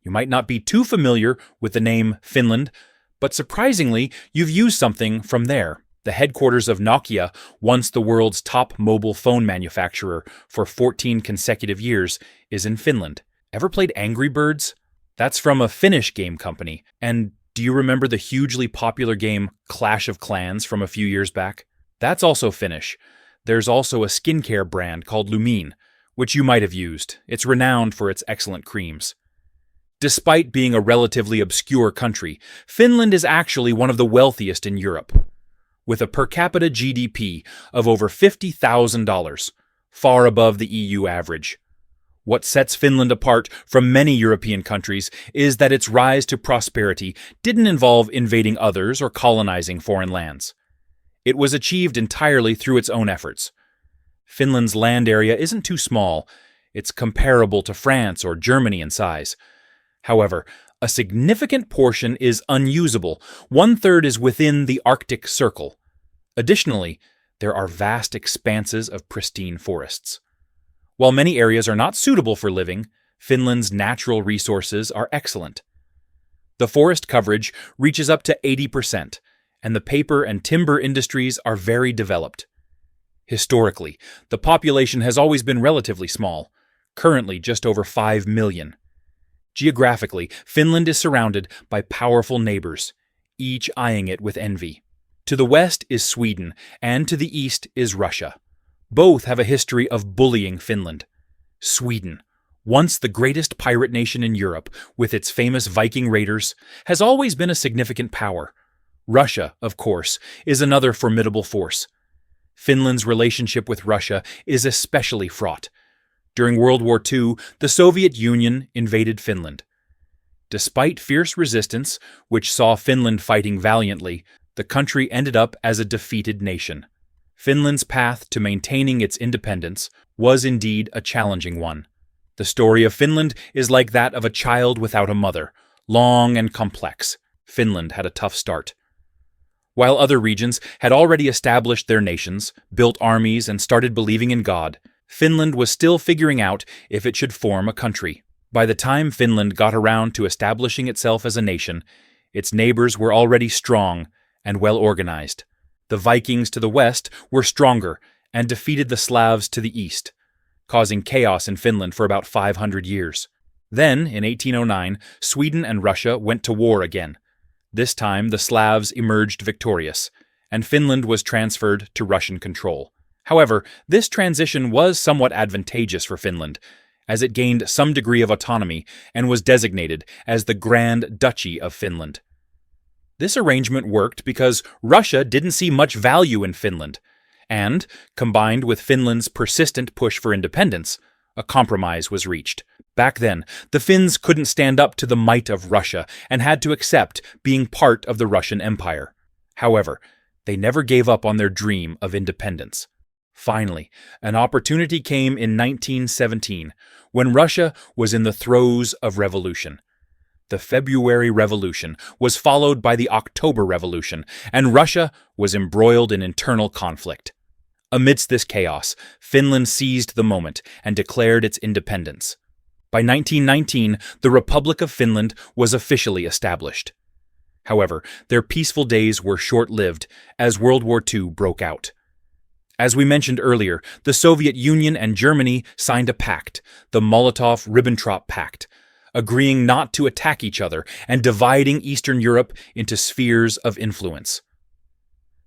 You might not be too familiar with the name Finland, but surprisingly, you've used something from there. The headquarters of Nokia, once the world's top mobile phone manufacturer for 14 consecutive years, is in Finland. Ever played Angry Birds? That's from a Finnish game company. And do you remember the hugely popular game Clash of Clans from a few years back? That's also Finnish. There's also a skincare brand called Lumine, which you might have used. It's renowned for its excellent creams. Despite being a relatively obscure country, Finland is actually one of the wealthiest in Europe, with a per capita GDP of over $50,000, far above the EU average. What sets Finland apart from many European countries is that its rise to prosperity didn't involve invading others or colonizing foreign lands. It was achieved entirely through its own efforts. Finland's land area isn't too small. It's comparable to France or Germany in size. However, a significant portion is unusable. 1/3 is within the Arctic Circle. Additionally, there are vast expanses of pristine forests. While many areas are not suitable for living, Finland's natural resources are excellent. The forest coverage reaches up to 80%, and the paper and timber industries are very developed. Historically, the population has always been relatively small, currently just over 5 million. Geographically, Finland is surrounded by powerful neighbors, each eyeing it with envy. To the west is Sweden, and to the east is Russia. Both have a history of bullying Finland. Sweden, once the greatest pirate nation in Europe with its famous Viking raiders, has always been a significant power. Russia, of course, is another formidable force. Finland's relationship with Russia is especially fraught. During World War II, the Soviet Union invaded Finland. Despite fierce resistance, which saw Finland fighting valiantly, the country ended up as a defeated nation. Finland's path to maintaining its independence was indeed a challenging one. The story of Finland is like that of a child without a mother, long and complex. Finland had a tough start. While other regions had already established their nations, built armies, and started believing in God, Finland was still figuring out if it should form a country. By the time Finland got around to establishing itself as a nation, its neighbors were already strong and well organized. The Vikings to the west were stronger and defeated the Slavs to the east, causing chaos in Finland for about 500 years. Then, in 1809, Sweden and Russia went to war again. This time, the Slavs emerged victorious, and Finland was transferred to Russian control. However, this transition was somewhat advantageous for Finland, as it gained some degree of autonomy and was designated as the Grand Duchy of Finland. This arrangement worked because Russia didn't see much value in Finland, and, combined with Finland's persistent push for independence, a compromise was reached. Back then, the Finns couldn't stand up to the might of Russia and had to accept being part of the Russian Empire. However, they never gave up on their dream of independence. Finally, an opportunity came in 1917, when Russia was in the throes of revolution. The February Revolution was followed by the October Revolution, and Russia was embroiled in internal conflict. Amidst this chaos, Finland seized the moment and declared its independence. By 1919, the Republic of Finland was officially established. However, their peaceful days were short-lived as World War II broke out. As we mentioned earlier, the Soviet Union and Germany signed a pact, the Molotov-Ribbentrop Pact, agreeing not to attack each other and dividing Eastern Europe into spheres of influence.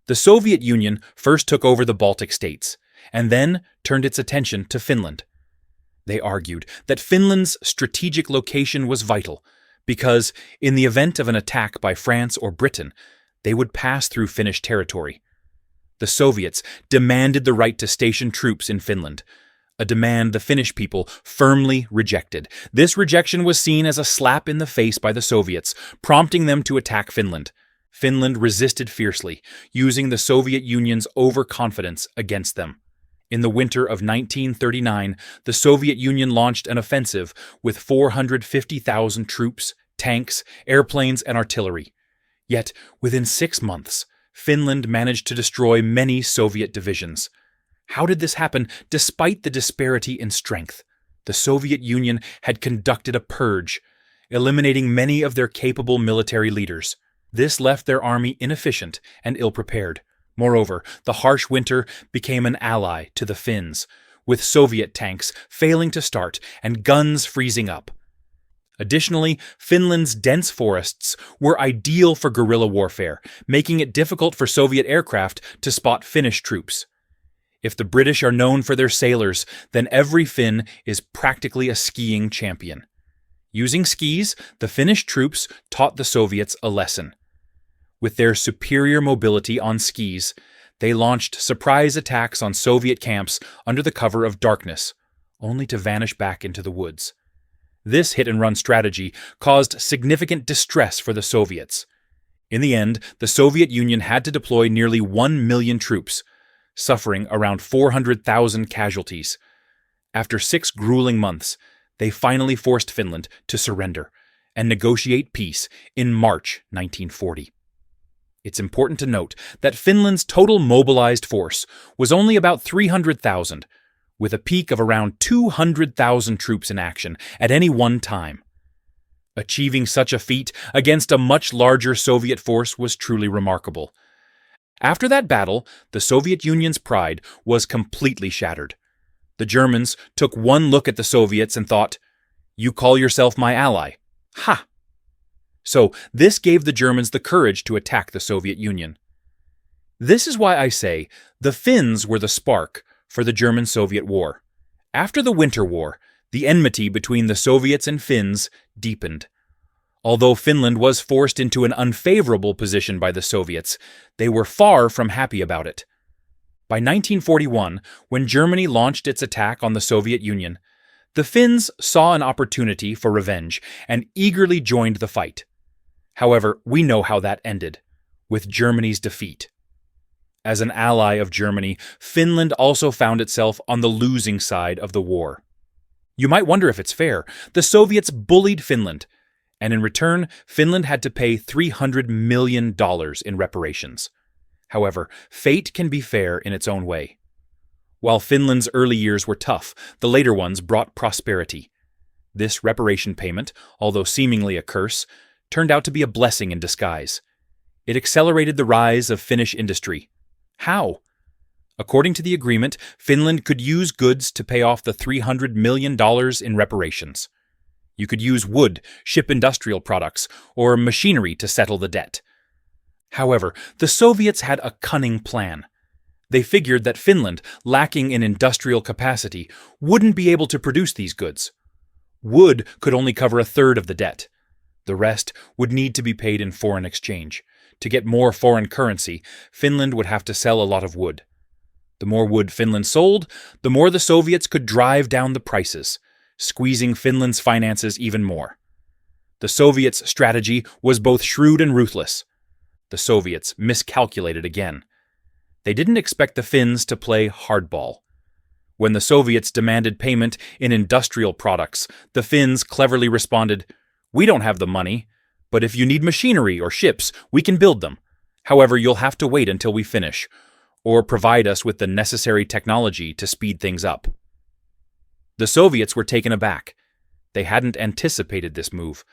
The Soviet Union first took over the Baltic states, and then turned its attention to Finland. They argued that Finland's strategic location was vital, because in the event of an attack by France or Britain, they would pass through Finnish territory. The Soviets demanded the right to station troops in Finland, a demand the Finnish people firmly rejected. This rejection was seen as a slap in the face by the Soviets, prompting them to attack Finland. Finland resisted fiercely, using the Soviet Union's overconfidence against them. In the winter of 1939, the Soviet Union launched an offensive with 450,000 troops, tanks, airplanes, and artillery. Yet, within 6 months, Finland managed to destroy many Soviet divisions. How did this happen despite the disparity in strength? The Soviet Union had conducted a purge, eliminating many of their capable military leaders. This left their army inefficient and ill-prepared. Moreover, the harsh winter became an ally to the Finns, with Soviet tanks failing to start and guns freezing up. Additionally, Finland's dense forests were ideal for guerrilla warfare, making it difficult for Soviet aircraft to spot Finnish troops. If the British are known for their sailors, then every Finn is practically a skiing champion. Using skis, the Finnish troops taught the Soviets a lesson. With their superior mobility on skis, they launched surprise attacks on Soviet camps under the cover of darkness, only to vanish back into the woods. This hit-and-run strategy caused significant distress for the Soviets. In the end, the Soviet Union had to deploy nearly 1 million troops, suffering around 400,000 casualties. After 6 grueling months, they finally forced Finland to surrender and negotiate peace in March 1940. It's important to note that Finland's total mobilized force was only about 300,000, with a peak of around 200,000 troops in action at any one time. Achieving such a feat against a much larger Soviet force was truly remarkable. After that battle, the Soviet Union's pride was completely shattered. The Germans took one look at the Soviets and thought, "You call yourself my ally? Ha!" So this gave the Germans the courage to attack the Soviet Union. This is why I say the Finns were the spark for the German-Soviet War. After the Winter War, the enmity between the Soviets and Finns deepened. Although Finland was forced into an unfavorable position by the Soviets, they were far from happy about it. By 1941, when Germany launched its attack on the Soviet Union, the Finns saw an opportunity for revenge and eagerly joined the fight. However, we know how that ended, with Germany's defeat. As an ally of Germany, Finland also found itself on the losing side of the war. You might wonder if it's fair. The Soviets bullied Finland, and in return, Finland had to pay $300 million in reparations. However, fate can be fair in its own way. While Finland's early years were tough, the later ones brought prosperity. This reparation payment, although seemingly a curse, turned out to be a blessing in disguise. It accelerated the rise of Finnish industry. How? According to the agreement, Finland could use goods to pay off the $300 million in reparations. You could use wood, ship industrial products, or machinery to settle the debt. However, the Soviets had a cunning plan. They figured that Finland, lacking in industrial capacity, wouldn't be able to produce these goods. Wood could only cover a third of the debt. The rest would need to be paid in foreign exchange. To get more foreign currency, Finland would have to sell a lot of wood. The more wood Finland sold, the more the Soviets could drive down the prices, squeezing Finland's finances even more. The Soviets' strategy was both shrewd and ruthless. The Soviets miscalculated again. They didn't expect the Finns to play hardball. When the Soviets demanded payment in industrial products, the Finns cleverly responded, "We don't have the money, but if you need machinery or ships, we can build them. However, you'll have to wait until we finish, or provide us with the necessary technology to speed things up." The Soviets were taken aback. They hadn't anticipated this move.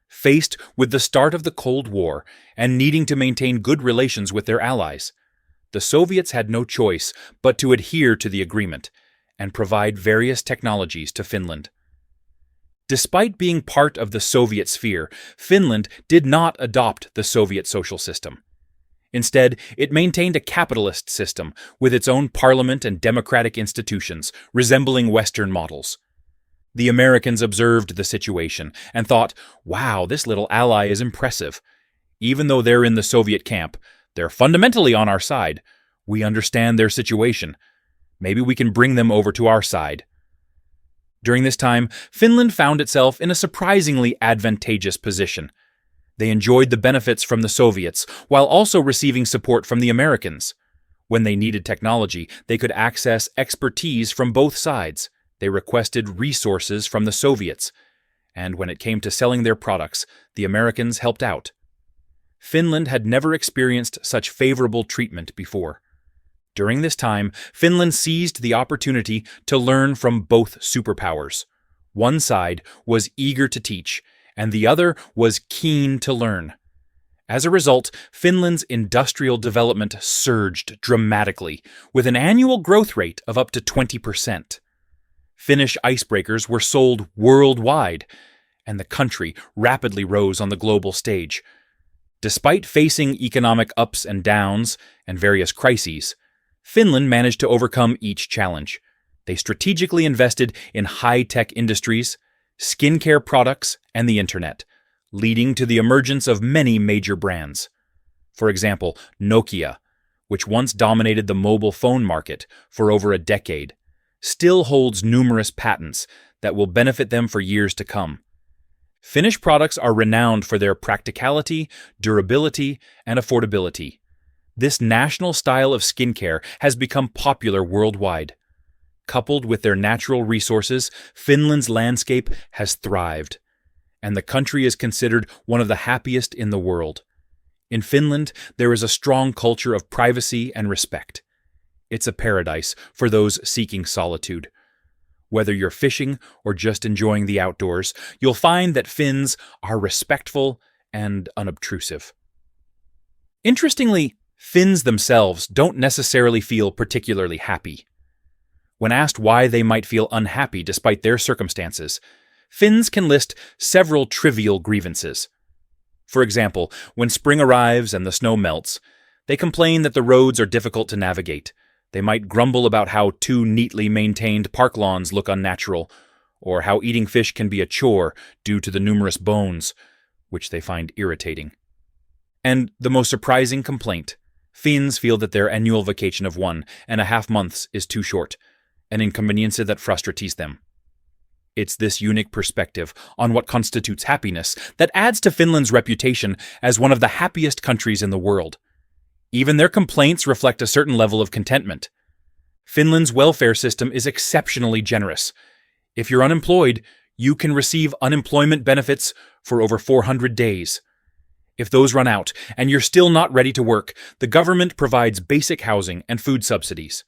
Faced with the start of the Cold War and needing to maintain good relations with their allies, the Soviets had no choice but to adhere to the agreement and provide various technologies to Finland. Despite being part of the Soviet sphere, Finland did not adopt the Soviet social system. Instead, it maintained a capitalist system with its own parliament and democratic institutions, resembling Western models. The Americans observed the situation and thought, "Wow, this little ally is impressive. Even though they're in the Soviet camp, they're fundamentally on our side. We understand their situation. Maybe we can bring them over to our side." During this time, Finland found itself in a surprisingly advantageous position. They enjoyed the benefits from the Soviets, while also receiving support from the Americans. When they needed technology, they could access expertise from both sides. They requested resources from the Soviets, and when it came to selling their products, the Americans helped out. Finland had never experienced such favorable treatment before. During this time, Finland seized the opportunity to learn from both superpowers. One side was eager to teach, and the other was keen to learn. As a result, Finland's industrial development surged dramatically, with an annual growth rate of up to 20%. Finnish icebreakers were sold worldwide, and the country rapidly rose on the global stage. Despite facing economic ups and downs and various crises, Finland managed to overcome each challenge. They strategically invested in high-tech industries, skincare products, and the internet, leading to the emergence of many major brands. For example, Nokia, which once dominated the mobile phone market for over a decade, still holds numerous patents that will benefit them for years to come. Finnish products are renowned for their practicality, durability, and affordability. This national style of skincare has become popular worldwide. Coupled with their natural resources, Finland's landscape has thrived, and the country is considered one of the happiest in the world. In Finland, there is a strong culture of privacy and respect. It's a paradise for those seeking solitude. Whether you're fishing or just enjoying the outdoors, you'll find that Finns are respectful and unobtrusive. Interestingly, Finns themselves don't necessarily feel particularly happy. When asked why they might feel unhappy despite their circumstances, Finns can list several trivial grievances. For example, when spring arrives and the snow melts, they complain that the roads are difficult to navigate. They might grumble about how too neatly maintained park lawns look unnatural, or how eating fish can be a chore due to the numerous bones, which they find irritating. And the most surprising complaint, Finns feel that their annual vacation of 1.5 months is too short, an inconvenience that frustrates them. It's this unique perspective on what constitutes happiness that adds to Finland's reputation as one of the happiest countries in the world. Even their complaints reflect a certain level of contentment. Finland's welfare system is exceptionally generous. If you're unemployed, you can receive unemployment benefits for over 400 days. If those run out and you're still not ready to work, the government provides basic housing and food subsidies.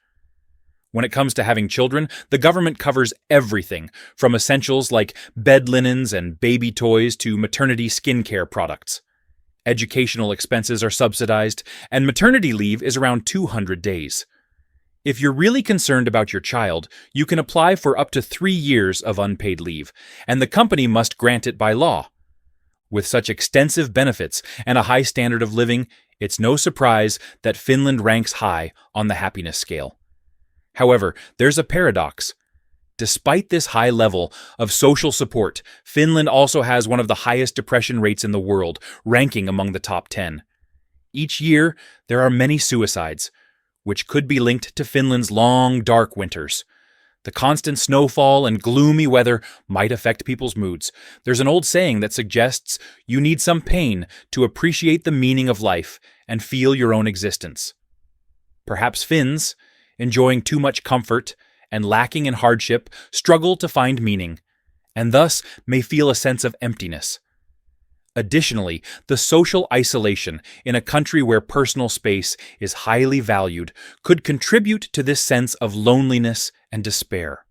When it comes to having children, the government covers everything, from essentials like bed linens and baby toys to maternity skincare products. Educational expenses are subsidized, and maternity leave is around 200 days. If you're really concerned about your child, you can apply for up to 3 years of unpaid leave, and the company must grant it by law. With such extensive benefits and a high standard of living, it's no surprise that Finland ranks high on the happiness scale. However, there's a paradox. Despite this high level of social support, Finland also has one of the highest depression rates in the world, ranking among the top 10. Each year, there are many suicides, which could be linked to Finland's long, dark winters. The constant snowfall and gloomy weather might affect people's moods. There's an old saying that suggests you need some pain to appreciate the meaning of life and feel your own existence. Perhaps Finns, enjoying too much comfort and lacking in hardship, struggle to find meaning, and thus may feel a sense of emptiness. Additionally, the social isolation in a country where personal space is highly valued could contribute to this sense of loneliness and despair.